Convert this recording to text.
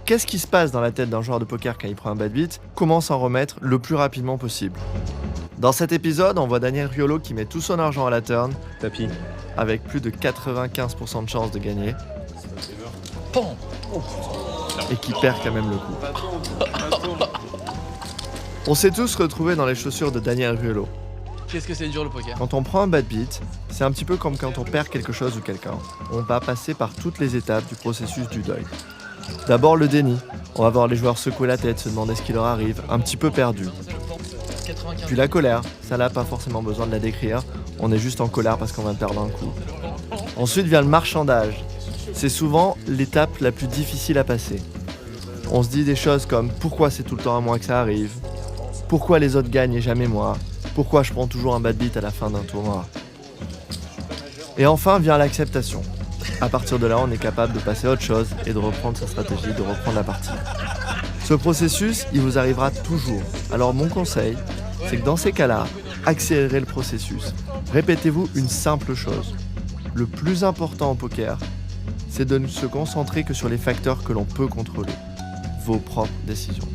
qu'est-ce qui se passe dans la tête d'un joueur de poker quand il prend un bad beat? Comment s'en remettre le plus rapidement possible? Dans cet épisode, on voit Daniel Riolo qui met tout son argent à la turn, Tapis. avec plus de 95% de chances de gagner, et qui perd quand même le coup. On s'est tous retrouvés dans les chaussures de Daniel Riolo. Qu'est-ce que c'est dur le poker? Quand on prend un bad beat, c'est un petit peu comme quand on perd quelque chose ou quelqu'un. On va passer par toutes les étapes du processus du deuil. D'abord le déni. On va voir les joueurs secouer la tête, se demander ce qui leur arrive, un petit peu perdus. Puis la colère, ça n'a pas forcément besoin de la décrire, on est juste en colère parce qu'on va perdre un coup. Ensuite vient le marchandage. C'est souvent l'étape la plus difficile à passer. On se dit des choses comme « Pourquoi c'est tout le temps à moi que ça arrive ? Pourquoi les autres gagnent et jamais moi ? Pourquoi je prends toujours un bad beat à la fin d'un tournoi ?» Et enfin vient l'acceptation. À partir de là, on est capable de passer à autre chose et de reprendre sa stratégie, de reprendre la partie. Ce processus, il vous arrivera toujours. Alors mon conseil, c'est que dans ces cas-là, accélérez le processus. Répétez-vous une simple chose. Le plus important au poker, c'est de ne se concentrer que sur les facteurs que l'on peut contrôler. Vos propres décisions.